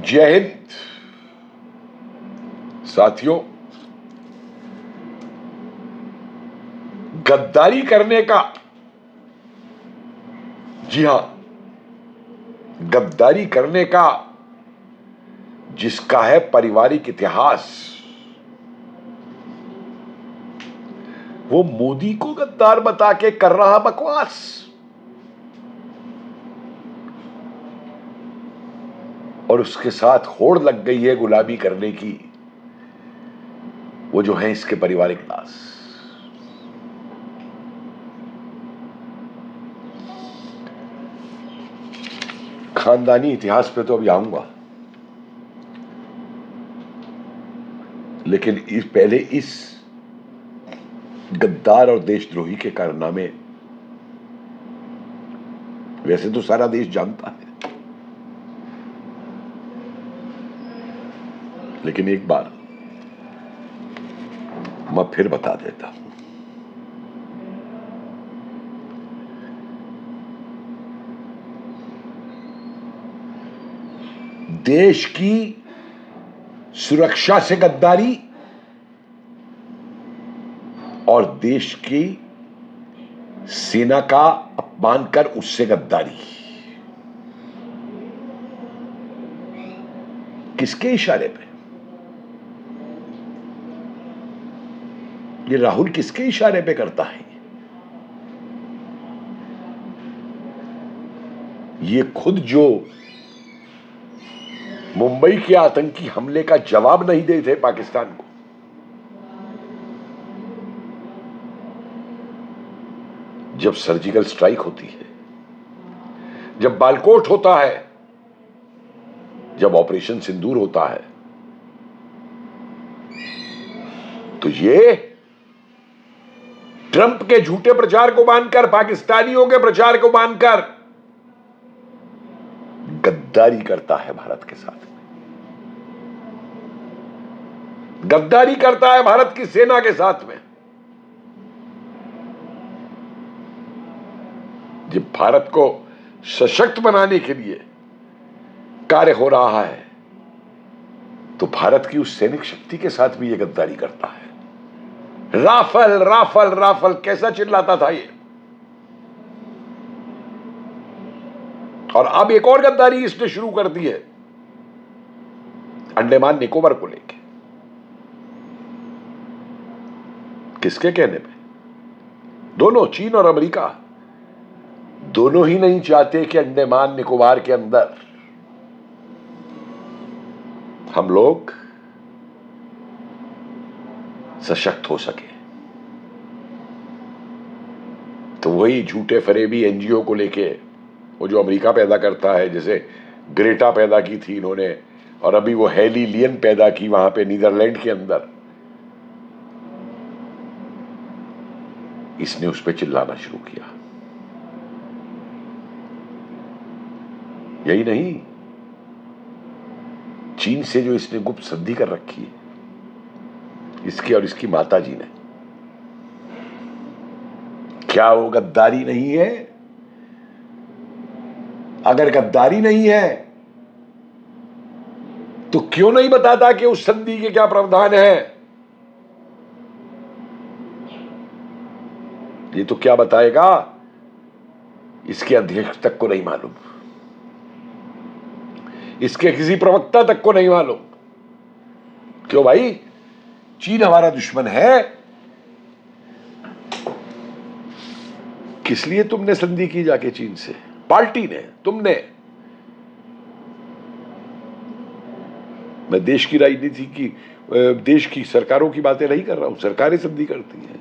जय हिंद साथियों। गद्दारी करने का, जी हां, गद्दारी करने का जिसका है पारिवारिक इतिहास, वो मोदी को गद्दार बता के कर रहा बकवास। और उसके साथ होड़ लग गई है गुलामी करने की, वो जो है इसके पारिवारिक दास। खानदानी इतिहास पे तो अभी आऊंगा, लेकिन पहले इस गद्दार और देशद्रोही के कारनामे वैसे तो सारा देश जानता है, लेकिन एक बार मैं फिर बता देता हूं। देश की सुरक्षा से गद्दारी और देश की सेना का अपमान कर उससे गद्दारी, किसके इशारे पे? ये राहुल किसके इशारे पे करता है? ये खुद जो मुंबई के आतंकी हमले का जवाब नहीं देते पाकिस्तान को, जब सर्जिकल स्ट्राइक होती है, जब बालकोट होता है, जब ऑपरेशन सिंदूर होता है, तो ये ट्रंप के झूठे प्रचार को मानकर, पाकिस्तानियों के प्रचार को मानकर गद्दारी करता है भारत के साथ में, गद्दारी करता है भारत की सेना के साथ में। जब भारत को सशक्त बनाने के लिए कार्य हो रहा है, तो भारत की उस सैनिक शक्ति के साथ भी यह गद्दारी करता है। राफेल राफेल राफेल कैसा चिल्लाता था ये, और अब एक और गद्दारी इसने शुरू कर दी है अंडमान निकोबार को लेके। किसके कहने पे? दोनों, चीन और अमेरिका, दोनों ही नहीं चाहते कि अंडमान निकोबार के अंदर हम लोग सशक्त हो सके। तो वही झूठे फरेबी एनजीओ को लेके, वो जो अमेरिका पैदा करता है, जैसे ग्रेटा पैदा की थी इन्होंने, और अभी वो हेली लियन पैदा की वहां पे नीदरलैंड के अंदर, इसने उस पर चिल्लाना शुरू किया। यही नहीं, चीन से जो इसने गुप्त संधि कर रखी है, इसकी और इसकी माता जी ने, क्या वो गद्दारी नहीं है? अगर गद्दारी नहीं है तो क्यों नहीं बताता कि उस संधि के क्या प्रावधान है? ये तो क्या बताएगा, इसके अध्यक्ष तक को नहीं मालूम, इसके किसी प्रवक्ता तक को नहीं मालूम। क्यों भाई? चीन हमारा दुश्मन है। किस लिए तुमने संधि की जाके चीन से? पार्टी ने, तुमने। मैं देश की राजनीति की, देश की सरकारों की बातें नहीं कर रहा हूं, सरकारें संधि करती हैं।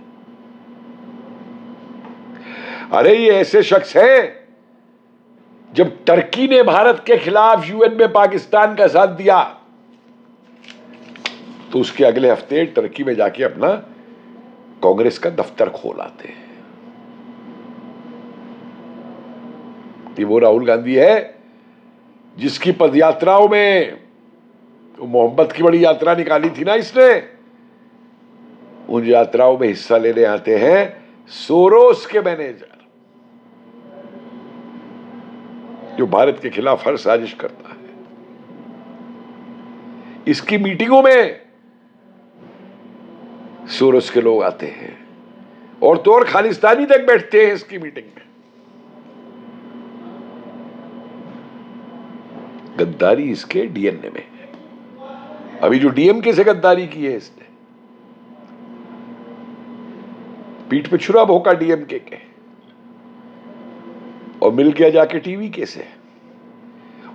अरे ये ऐसे शख्स हैं, जब टर्की ने भारत के खिलाफ यूएन में पाकिस्तान का साथ दिया, तो उसके अगले हफ्ते टर्की में जाके अपना कांग्रेस का दफ्तर खोल आते हैं। ये वो राहुल गांधी है जिसकी पदयात्राओं में, मोहब्बत की बड़ी यात्रा निकाली थी ना इसने, उन यात्राओं में हिस्सा लेने आते हैं सोरोस के मैनेजर, जो भारत के खिलाफ हर साजिश करता है। इसकी मीटिंगों में सोरोस के लोग आते हैं और तो और खालिस्तानी तक बैठते हैं इसकी मीटिंग में। गद्दारी इसके डीएनए में है। अभी जो डीएमके से गद्दारी की है इसने, पीठ पे छुरा भोंका डीएमके के और मिल गया जाके टीवी के से।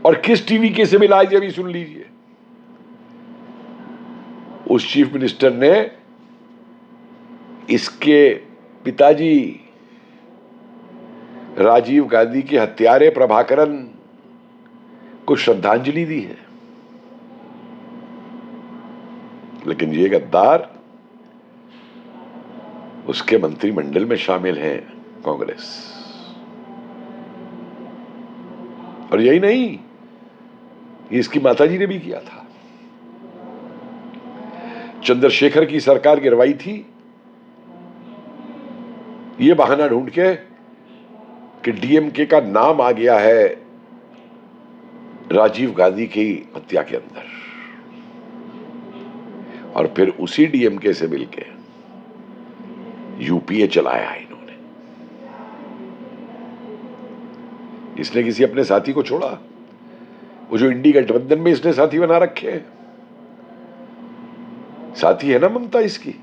और किस टीवी के से मिला है अभी सुन लीजिए। उस चीफ मिनिस्टर ने इसके पिताजी राजीव गांधी के हत्यारे प्रभाकरन को श्रद्धांजलि दी है। लेकिन ये गद्दार उसके मंत्रिमंडल में शामिल हैं कांग्रेस। और यही नहीं, ये इसकी माताजी ने भी किया था। चंद्रशेखर की सरकार गिरवाई थी ये बहाना ढूंढ के कि डीएमके का नाम आ गया है राजीव गांधी की हत्या के अंदर, और फिर उसी डीएमके से मिलके यूपीए चलाया इन्होंने। इसने किसी अपने साथी को छोड़ा? वो जो इंडी गठबंधन में इसने साथी बना रखे हैं, साथी है ना ममता इसकी।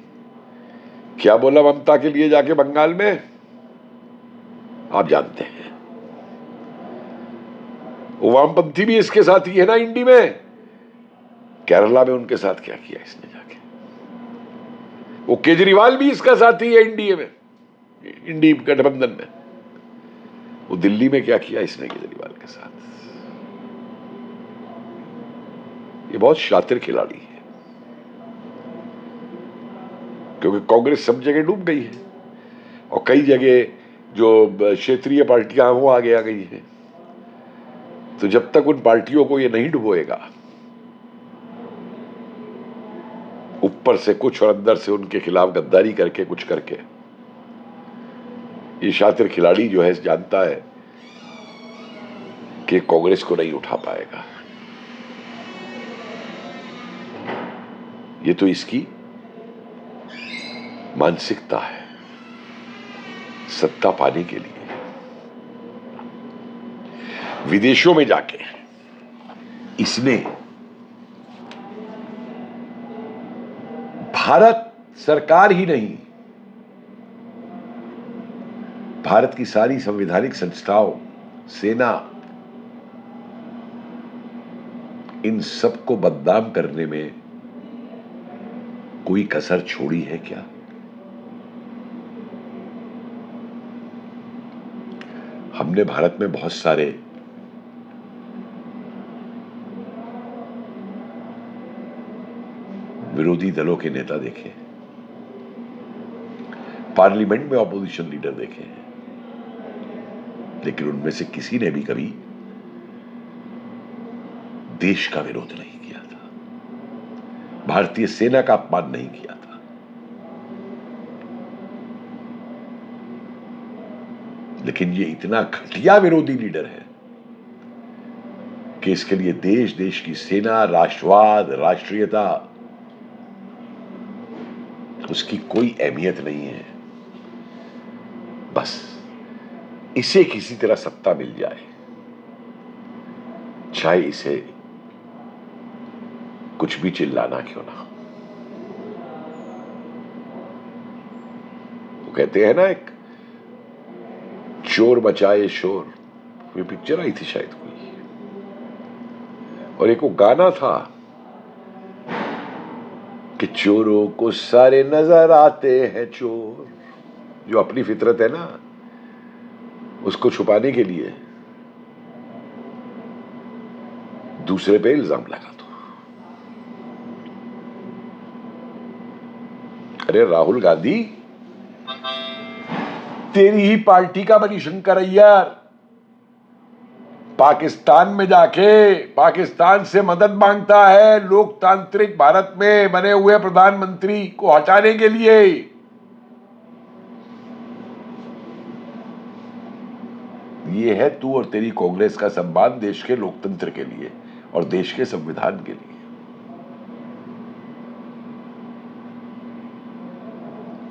क्या बोला ममता के लिए जाके बंगाल में, आप जानते हैं। वामपंथी भी इसके साथी है ना इंडी में। केरला में उनके साथ क्या किया इसने जाके। वो केजरीवाल भी इसका साथी है इंडिया में, इंडी गठबंधन में। वो दिल्ली में क्या किया इसने केजरीवाल के साथ। ये बहुत शातिर खिलाड़ी है, क्योंकि कांग्रेस सब जगह डूब गई है और कई जगह जो क्षेत्रीय पार्टियां वो आगे आ गई हैं। तो जब तक उन पार्टियों को ये नहीं डुबोएगा, ऊपर से कुछ और अंदर से उनके खिलाफ गद्दारी करके कुछ करके, ये शातिर खिलाड़ी जो है जानता है कि कांग्रेस को नहीं उठा पाएगा। ये तो इसकी मानसिकता है सत्ता पाने के लिए। विदेशों में जाके इसने भारत सरकार ही नहीं, भारत की सारी संवैधानिक संस्थाओं, सेना, इन सबको बदनाम करने में कोई कसर छोड़ी है क्या? हमने भारत में बहुत सारे विरोधी दलों के नेता देखे, पार्लियामेंट में ऑपोजिशन लीडर देखे हैं, लेकिन उनमें से किसी ने भी कभी देश का विरोध नहीं किया था, भारतीय सेना का अपमान नहीं किया था। लेकिन ये इतना घटिया विरोधी लीडर है कि इसके लिए देश, देश की सेना, राष्ट्रवाद, राष्ट्रीयता, उसकी कोई अहमियत नहीं है। बस इसे किसी तरह सत्ता मिल जाए, चाहे इसे कुछ भी चिल्लाना क्यों ना। वो कहते हैं ना, एक चोर बचाए शोर, ये पिक्चर आई थी शायद कोई, और एक वो गाना था कि चोरों को सारे नजर आते हैं चोर, जो अपनी फितरत है ना, उसको छुपाने के लिए दूसरे पे इल्जाम लगा दो। अरे राहुल गांधी, तेरी ही पार्टी का मणिशंकर अय्यर पाकिस्तान में जाके पाकिस्तान से मदद मांगता है लोकतांत्रिक भारत में बने हुए प्रधानमंत्री को हटाने के लिए। ये है तू और तेरी कांग्रेस का सम्मान देश के लोकतंत्र के लिए और देश के संविधान के लिए।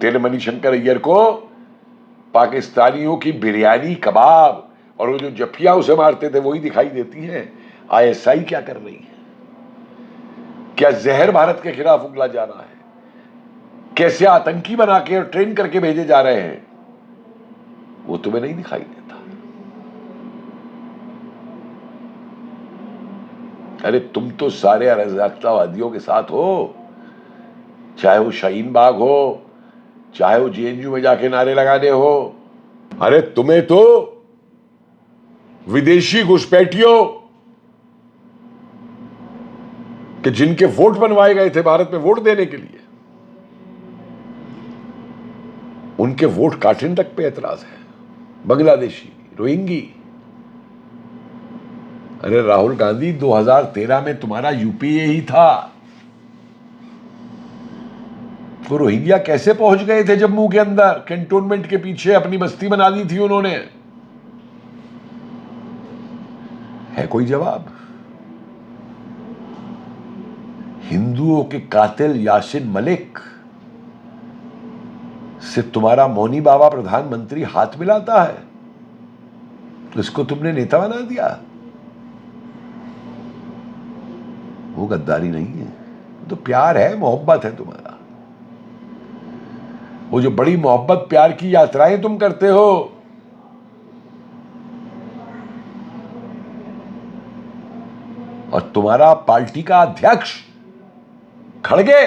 तेरे मणिशंकर अय्यर को पाकिस्तानियों की बिरयानी, कबाब और वो जो जफिया उसे मारते थे वही दिखाई देती हैं। आईएसआई क्या कर रही है? क्या जहर भारत के खिलाफ उगला जा रहा है? कैसे आतंकी बना के और ट्रेन करके भेजे जा रहे हैं, वो तुम्हें नहीं दिखाई देता। अरे तुम तो सारे अराजकतावादियों के साथ हो, चाहे वो शाहीन बाग हो, चाहे वो जेएनयू में जाके नारे लगाने हो। अरे तुम्हें तो विदेशी घुसपैठियों कि जिनके वोट बनवाए गए थे भारत में वोट देने के लिए, उनके वोट काटने तक पे एतराज है। बांग्लादेशी, रोहिंगी। अरे राहुल गांधी, 2013 में तुम्हारा यूपीए ही था। तो रोहिंग्या कैसे पहुंच गए थे जम्मू के अंदर? कैंटोनमेंट के पीछे अपनी बस्ती बना दी थी उन्होंने। है कोई जवाब? हिंदुओं के कातिल यासिन मलिक से तुम्हारा मौनी बाबा प्रधानमंत्री हाथ मिलाता है, तो इसको तुमने नेता बना दिया। वो गद्दारी नहीं है, तो प्यार है, मोहब्बत है तुम्हारा। वो जो बड़ी मोहब्बत प्यार की यात्राएं तुम करते हो, और तुम्हारा पार्टी का अध्यक्ष खड़गे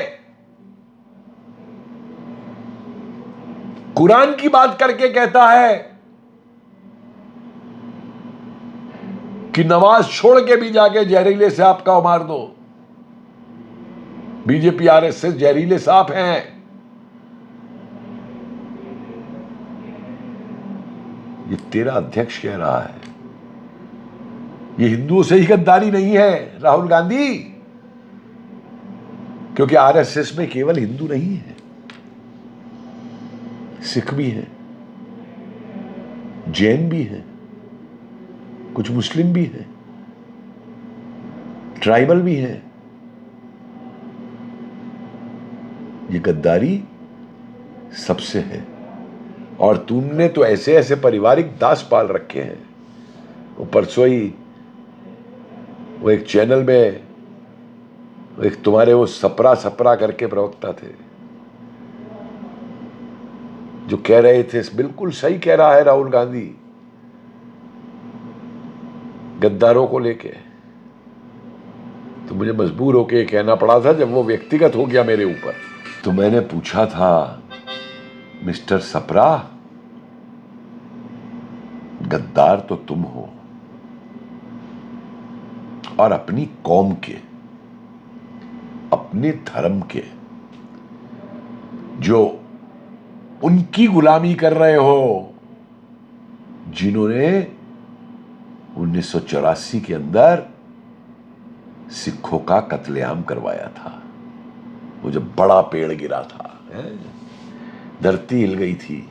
कुरान की बात करके कहता है कि नमाज छोड़ के भी जाके जहरीले सांप का मार दो। बीजेपी आरएसएस जहरीले सांप हैं। ये तेरा अध्यक्ष कह रहा है। ये हिंदुओं से ही गद्दारी नहीं है राहुल गांधी, क्योंकि आरएसएस में केवल हिंदू नहीं है, सिख भी है, जैन भी है, कुछ मुस्लिम भी है, ट्राइबल भी है। ये गद्दारी सबसे है। और तुमने तो ऐसे ऐसे पारिवारिक दास पाल रखे हैं। वो परसों ही वो एक चैनल में एक तुम्हारे वो सपरा सपरा करके प्रवक्ता थे, जो कह रहे थे, बिल्कुल सही कह रहा है राहुल गांधी गद्दारों को लेके। तो मुझे मजबूर होके कहना पड़ा था जब वो व्यक्तिगत हो गया मेरे ऊपर। तो मैंने पूछा था, मिस्टर सपरा, गद्दार तो तुम हो, और अपनी कौम के, अपने धर्म के, जो उनकी गुलामी कर रहे हो जिन्होंने 1984 के अंदर सिखों का कत्लेआम करवाया था। वो जब बड़ा पेड़ गिरा था, धरती हिल गई थी,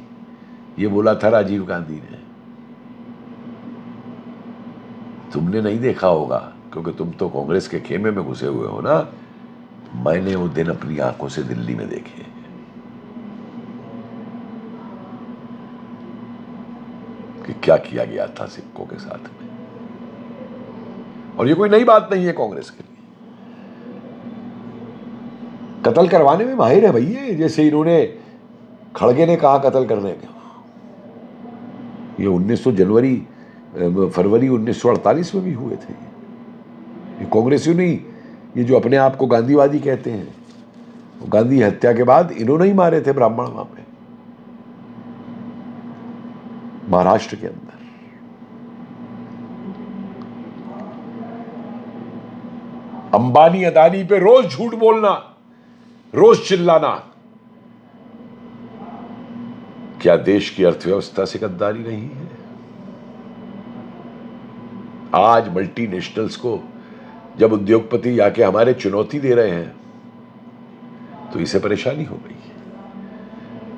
ये बोला था राजीव गांधी ने। तुमने नहीं देखा होगा क्योंकि तुम तो कांग्रेस के खेमे में घुसे हुए हो ना। मैंने वो दिन अपनी आंखों से दिल्ली में देखे। कि क्या किया गया था सिखों के साथ में। और ये कोई नई बात नहीं है कांग्रेस के लिए। कत्ल करवाने में माहिर है भैया, जैसे इन्होंने खड़गे ने कहा कत्ल करने का। ये 19 फरवरी 1948 में भी हुए थे। ये कांग्रेसियों नहीं, ये जो अपने आप को गांधीवादी कहते हैं, वो गांधी हत्या के बाद इन्होंने ही मारे थे ब्राह्मण वहां पे, महाराष्ट्र के अंदर। अंबानी अदानी पे रोज झूठ बोलना, रोज चिल्लाना, क्या देश की अर्थव्यवस्था से गद्दारी नहीं है? आज मल्टीनेशनल्स को जब उद्योगपति आके हमारे चुनौती दे रहे हैं तो इसे परेशानी हो गई है,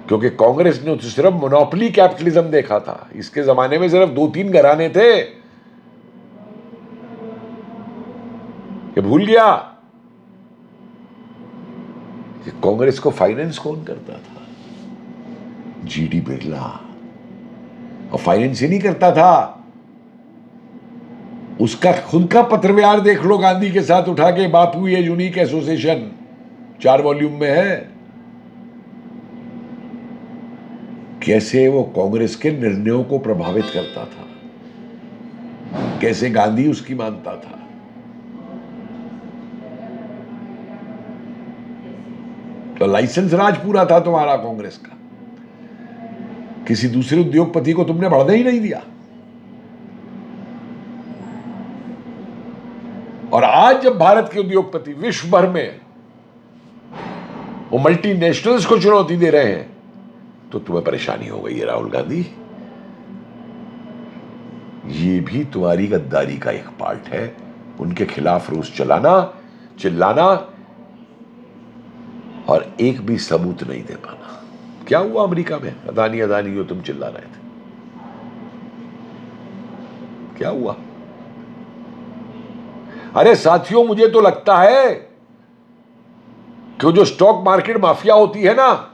क्योंकि कांग्रेस ने तो सिर्फ मोनोपोली कैपिटलिज्म देखा था। इसके जमाने में सिर्फ 2-3 घराने थे। ये भूल गया कि कांग्रेस को फाइनेंस कौन करता था। जीडी बिरला, और फाइनेंस ही नहीं करता था, उसका खुद का पत्र व्यवहार देख लो गांधी के साथ उठा के, बापू ये यूनिक एसोसिएशन 4 वॉल्यूम में है। कैसे वो कांग्रेस के निर्णयों को प्रभावित करता था, कैसे गांधी उसकी मानता था। तो लाइसेंस राज पूरा था तुम्हारा कांग्रेस का, किसी दूसरे उद्योगपति को तुमने बढ़ने ही नहीं दिया। और आज जब भारत के उद्योगपति विश्व भर में वो मल्टीनेशनल्स को चुनौती दे रहे हैं, तो तुम्हें परेशानी हो गई है राहुल गांधी। ये भी तुम्हारी गद्दारी का एक पार्ट है, उनके खिलाफ रोष चलाना, चिल्लाना और एक भी सबूत नहीं दे पाना। क्या हुआ अमेरिका में अदानी अदानी जो तुम चिल्ला रहे थे, क्या हुआ? अरे साथियों, मुझे तो लगता है कि जो स्टॉक मार्केट माफिया होती है ना,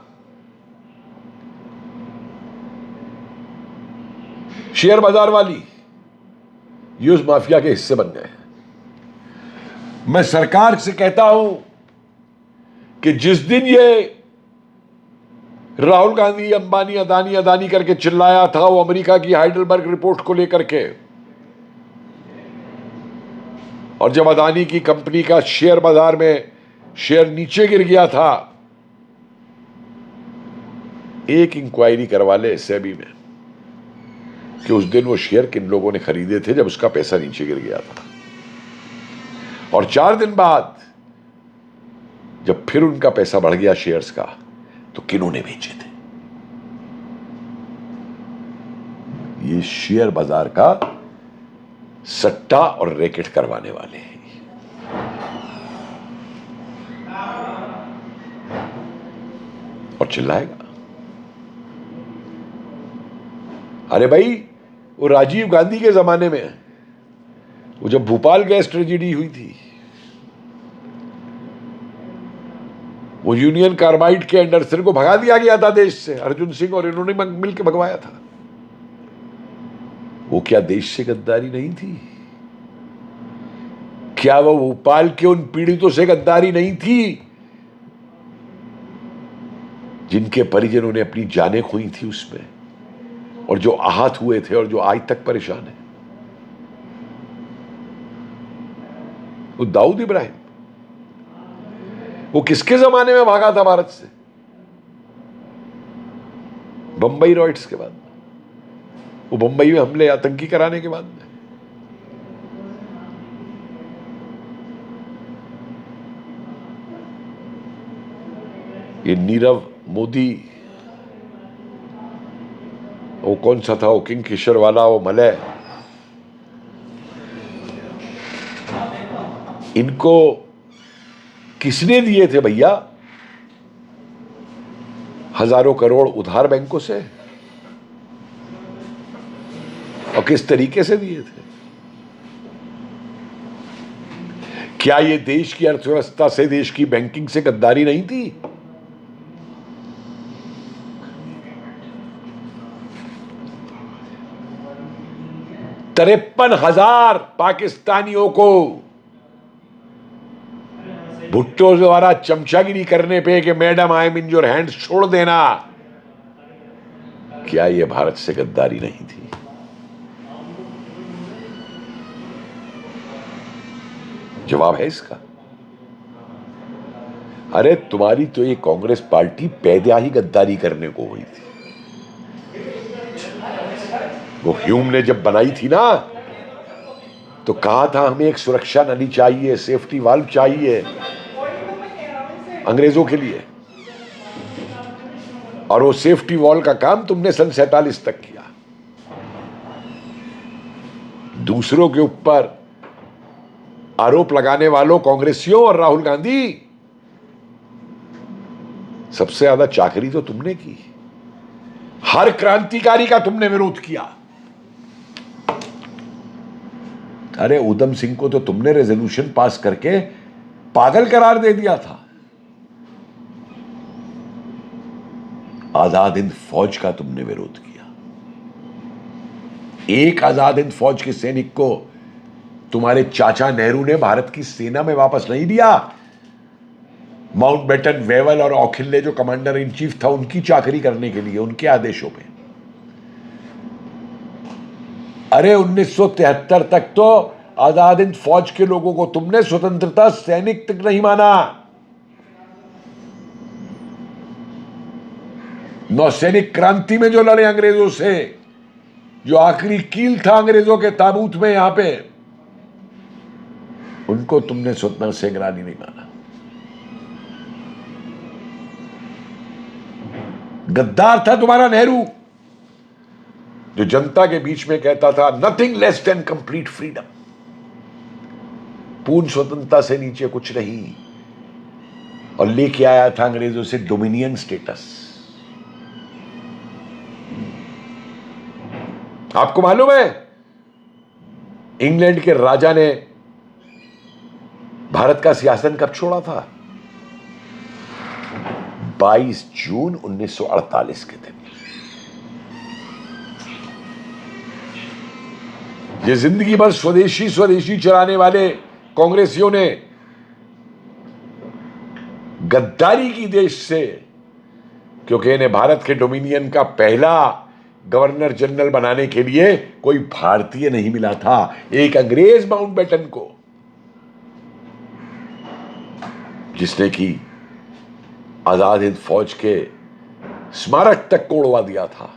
शेयर बाजार वाली, ये उस माफिया के हिस्से बन गए। मैं सरकार से कहता हूं कि जिस दिन ये राहुल गांधी अंबानी अदानी अदानी करके चिल्लाया था, वो अमेरिका की हाइडेलबर्ग रिपोर्ट को लेकर के, और जब अदानी की कंपनी का शेयर बाजार में शेयर नीचे गिर गया था, एक इंक्वायरी करवा ले सेबी में कि उस दिन वो शेयर किन लोगों ने खरीदे थे जब उसका पैसा नीचे गिर गया था, और 4 दिन बाद जब फिर उनका पैसा बढ़ गया शेयर्स का, तो किन्हों ने बेचे थे। ये शेयर बाजार का सट्टा और रैकेट करवाने वाले हैं। और चिल्लाएगा। अरे भाई, वो राजीव गांधी के जमाने में, वो जब भोपाल गैस ट्रेजेडी हुई थी, वो यूनियन कार्बाइड के एंडरसन को भगा दिया गया था देश से, अर्जुन सिंह और इन्होंने मिलकर भगवाया था। वो क्या देश से गद्दारी नहीं थी? क्या वो भोपाल के उन पीड़ितों से गद्दारी नहीं थी जिनके परिजनों ने अपनी जानें खोई थी उसमें, और जो आहत हुए थे और जो आज तक परेशान है? वो दाऊद इब्राहिम, वो किसके जमाने में भागा था भारत से? बंबई रॉयट्स के बाद, वो बंबई में हमले आतंकी कराने के बाद में। ये नीरव मोदी, वो कौन सा था, वो किंगफिशर वाला, वो मलय, इनको किसने दिए थे भैया हजारों करोड़ उधार बैंकों से, और किस तरीके से दिए थे? क्या ये देश की अर्थव्यवस्था से, देश की बैंकिंग से गद्दारी नहीं थी? 53,000 पाकिस्तानियों को भुट्टो द्वारा चमचागिरी करने पे कि madam I am in your hands छोड़ देना, क्या यह भारत से गद्दारी नहीं थी? जवाब है इसका। अरे तुम्हारी तो ये कांग्रेस पार्टी पैदा ही गद्दारी करने को हुई थी। वो ह्यूम ने जब बनाई थी ना, तो कहा था हमें एक सुरक्षा नली चाहिए, सेफ्टी वाल्व चाहिए अंग्रेजों के लिए, और वो सेफ्टी वॉल का काम तुमने सन 47 तक किया। दूसरों के ऊपर आरोप लगाने वालों कांग्रेसियों और राहुल गांधी, सबसे ज्यादा चाकरी तो तुमने की। हर क्रांतिकारी का तुमने विरोध किया। अरे उधम सिंह को तो तुमने रेजोल्यूशन पास करके पागल करार दे दिया था। आजाद हिंद फौज का तुमने विरोध किया। एक आजाद हिंद फौज के सैनिक को तुम्हारे चाचा नेहरू ने भारत की सेना में वापस नहीं दिया। माउंटबेटन, वेवल और औखिल्ले जो कमांडर इन चीफ था, उनकी चाकरी करने के लिए, उनके आदेशों पे। अरे 1973 तक तो आजाद हिंद फौज के लोगों को तुमने स्वतंत्रता सैनिक तक नहीं माना। नौसैनिक क्रांति में जो लड़े अंग्रेजों से, जो आखिरी कील था अंग्रेजों के ताबूत में यहां पे, उनको तुमने स्वतंत्रता सेनानी नहीं माना। गद्दार था तुम्हारा नेहरू, जो जनता के बीच में कहता था nothing less than complete freedom, पूर्ण स्वतंत्रता से नीचे कुछ नहीं, और लेके आया था अंग्रेजों से डोमिनियन स्टेटस। आपको मालूम है इंग्लैंड के राजा ने भारत का सिंहासन कब छोड़ा था? 22 जून 1948 के दिन। ये जिंदगी भर स्वदेशी स्वदेशी चलाने वाले कांग्रेसियों ने गद्दारी की देश से, क्योंकि इन्हें भारत के डोमिनियन का पहला गवर्नर जनरल बनाने के लिए कोई भारतीय नहीं मिला था, एक अंग्रेज माउंटबेटन को, जिसने की आजाद हिंद फौज के स्मारक तक को उड़वा दिया था।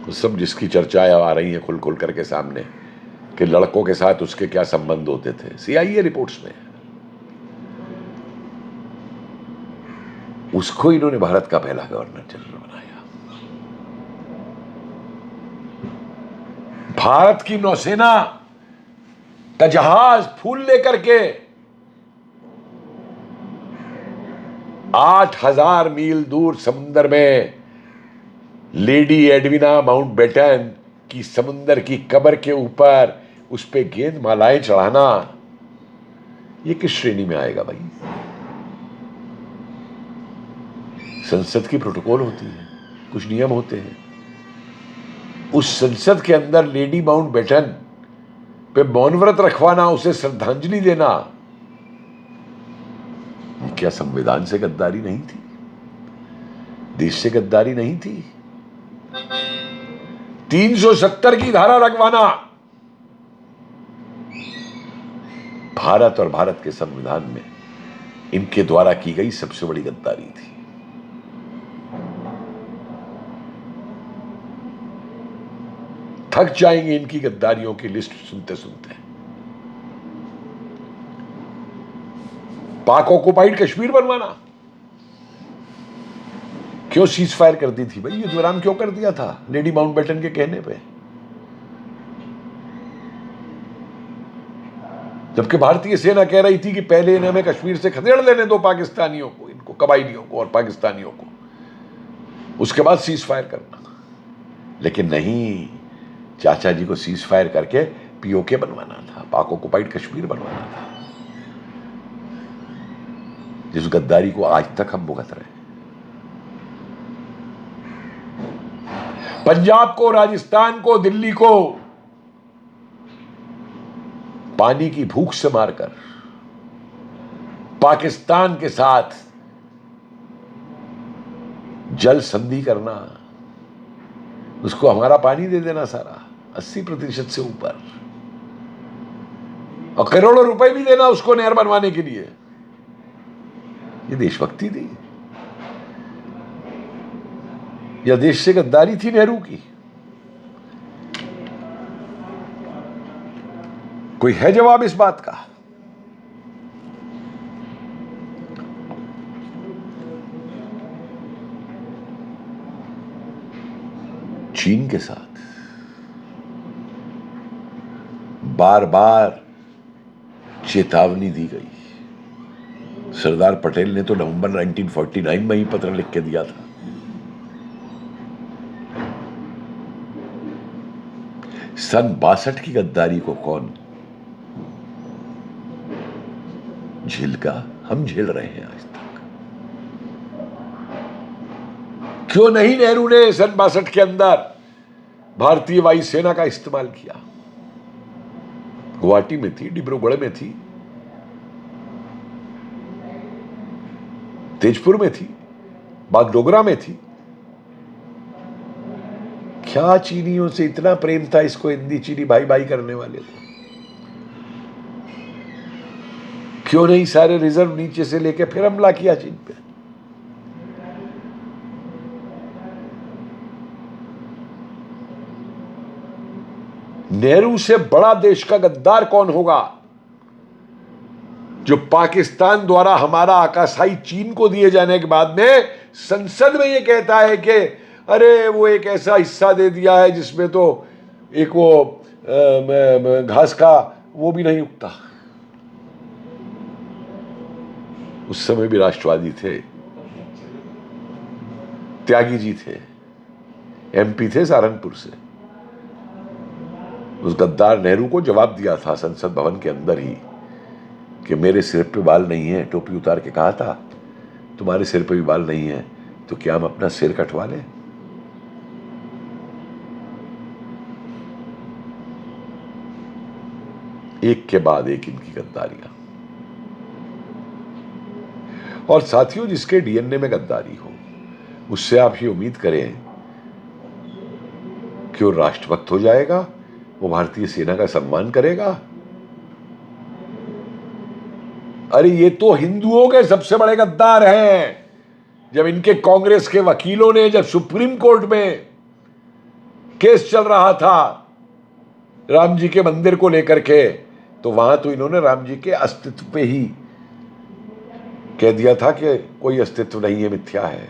तो सब जिसकी चर्चाएं आ रही हैं खुल खुल करके सामने कि लड़कों के साथ उसके क्या संबंध होते थे, CIA रिपोर्ट्स में, उसको इन्होंने भारत का पहला गवर्नर जनरल बनाया। भारत की नौसेना का जहाज फूल लेकर के 8,000 मील दूर समुद्र में लेडी एडविना माउंटबेटन की समुद्र की कब्र के ऊपर उस पे गेंद मालाएं चढ़ाना, ये किस श्रेणी में आएगा भाई? संसद की प्रोटोकॉल होती है, कुछ नियम होते हैं। उस संसद के अंदर लेडी माउंटबेटन पे मौन व्रत रखवाना, उसे श्रद्धांजलि देना, ये क्या संविधान से गद्दारी नहीं थी? देश से गद्दारी नहीं थी? 370 की धारा लगवाना भारत और भारत के संविधान में इनके द्वारा की गई सबसे बड़ी गद्दारी थी। थक जाएंगे इनकी गद्दारियों की लिस्ट सुनते सुनते। पाक ऑक्युपाइड कश्मीर बनवाना, क्यों सीज फायर कर दी थी भाई? ये दुरान क्यों कर दिया था लेडी माउंटबेटन के कहने पे? जबकि भारतीय सेना कह रही थी कि पहले इन्हें हमें कश्मीर से खदेड़ लेने दो पाकिस्तानियों को, इनको कबायलियों को और पाकिस्तानियों को, उसके बाद सीज फायर करना। लेकिन नहीं, चाचा जी को सीज फायर करके POK बनवाना था, पाक ऑक्युपाइड कश्मीर बनवाना था, जिस गद्दारी को आज तक हम भुगत रहे हैं। पंजाब को, राजस्थान को, दिल्ली को पानी की भूख से मारकर पाकिस्तान के साथ जल संधि करना, उसको हमारा पानी दे देना सारा 80% से ऊपर, और करोड़ों रुपए भी देना उसको नहर बनवाने के लिए। ये देशभक्ति थी या देश से गद्दारी थी नेहरू की? कोई है जवाब इस बात का? चीन के साथ बार बार चेतावनी दी गई। सरदार पटेल ने तो नवंबर 1949 में ही पत्र लिख के दिया था। सन 62 की गद्दारी को कौन झेल का? हम झेल रहे हैं आज तक। क्यों नहीं नेहरू ने सन 62 के अंदर भारतीय वायुसेना का इस्तेमाल किया? गुवाहाटी में थी, डिब्रूगढ़ में थी, तेजपुर में थी, बागडोगरा में थी। क्या चीनियों से इतना प्रेम था इसको, हिंदी चीनी भाई भाई करने वाले को? क्यों नहीं सारे रिजर्व नीचे से लेके फिर हमला किया चीन पे? नेहरू से बड़ा देश का गद्दार कौन होगा जो पाकिस्तान द्वारा हमारा आकाशाई चीन को दिए जाने के बाद में संसद में यह कहता है कि अरे वो एक ऐसा हिस्सा दे दिया है जिसमें तो एक वो घास का वो भी नहीं उगता। उस समय भी राष्ट्रवादी थे, त्यागी जी थे, एमपी थे सहारनपुर से। उस गद्दार नेहरू को जवाब दिया था संसद भवन के अंदर ही कि मेरे सिर पे बाल नहीं है, टोपी उतार के कहा था तुम्हारे सिर पे भी बाल नहीं है तो क्या हम अपना सिर कटवा लें? एक के बाद एक इनकी गद्दारियां। और साथियों, जिसके डीएनए में गद्दारी हो उससे आप ये उम्मीद करें कि वो राष्ट्रभक्त हो जाएगा, वो भारतीय सेना का सम्मान करेगा। अरे ये तो हिंदुओं के सबसे बड़े गद्दार हैं। जब इनके कांग्रेस के वकीलों ने जब सुप्रीम कोर्ट में केस चल रहा था राम जी के मंदिर को लेकर के, तो वहां तो इन्होंने राम जी के अस्तित्व पे ही कह दिया था कि कोई अस्तित्व नहीं है, मिथ्या है।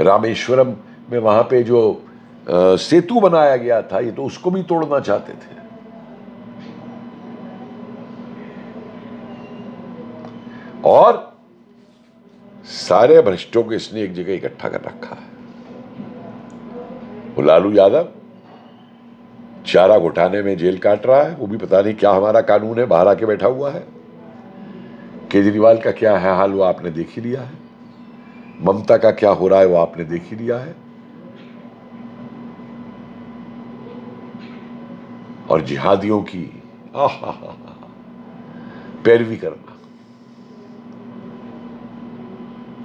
रामेश्वरम में वहां पे जो सेतु बनाया गया था ये तो उसको भी तोड़ना चाहते थे। और सारे भ्रष्टों को इसने एक जगह इकट्ठा कर रखा है। वो लालू यादव चारा घोटाले में जेल काट रहा है, वो भी पता नहीं क्या हमारा कानून है, बाहर आके बैठा हुआ है। केजरीवाल का क्या है हाल वो आपने देख ही लिया है। ममता का क्या हो रहा है वो आपने देख ही लिया है। और जिहादियों की पैरवी करना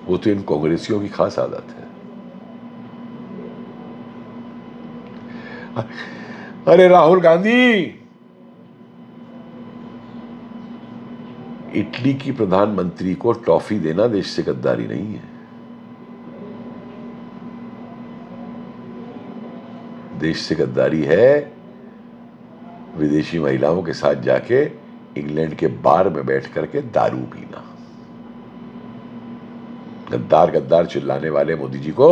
वो तो इन कांग्रेसियों की खास आदत है। अरे राहुल गांधी, इटली की प्रधानमंत्री को टॉफी देना देश से गद्दारी नहीं है। देश से गद्दारी है विदेशी महिलाओं के साथ जाके इंग्लैंड के बार में बैठ करके दारू पीना। गद्दार गद्दार चिल्लाने वाले मोदी जी को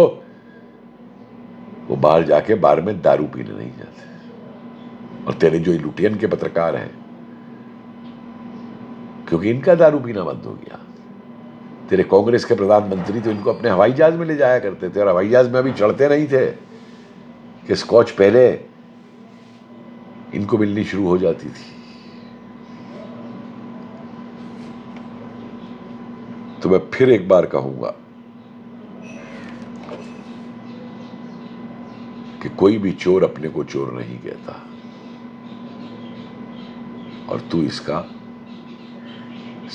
वो बाहर जाके बार में दारू पीने नहीं जाते। और तेरे जो लुटियन के पत्रकार हैं, क्योंकि इनका दारू पीना बंद हो गया। तेरे कांग्रेस के प्रधानमंत्री तो इनको अपने हवाई जहाज में ले जाया करते थे, और हवाई जहाज में अभी चढ़ते नहीं थे कि स्कॉच पहले इनको मिलनी शुरू हो जाती थी। तो मैं फिर एक बार कहूंगा कि कोई भी चोर अपने को चोर नहीं कहता, और तू इसका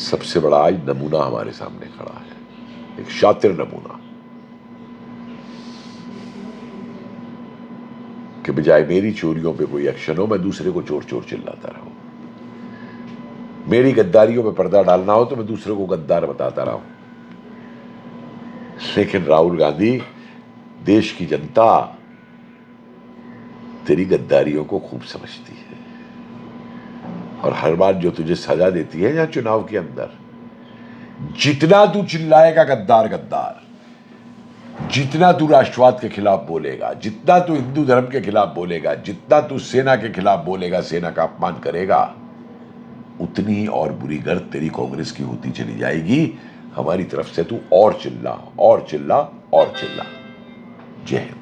सबसे बड़ा आज नमूना हमारे सामने खड़ा है, एक शातिर नमूना कि बजाय मेरी चोरियों पे कोई एक्शन हो, मैं दूसरे को चोर चोर चिल्लाता रहूं। मेरी गद्दारियों पे पर्दा डालना हो तो मैं दूसरे को गद्दार बताता रहूं। लेकिन राहुल गांधी, देश की जनता तेरी गद्दारियों को खूब समझती है, और हर बार जो तुझे सजा देती है, या चुनाव के अंदर जितना तू चिल्लाएगा गद्दार गद्दार, जितना तू राष्ट्रवाद के खिलाफ बोलेगा, जितना तू हिंदू धर्म के खिलाफ बोलेगा, जितना तू सेना के खिलाफ बोलेगा, सेना का अपमान करेगा, उतनी और बुरी गर्द तेरी कांग्रेस की होती चली जाएगी। हमारी तरफ से तू और चिल्ला और चिल्ला और चिल्ला। जय हिंद।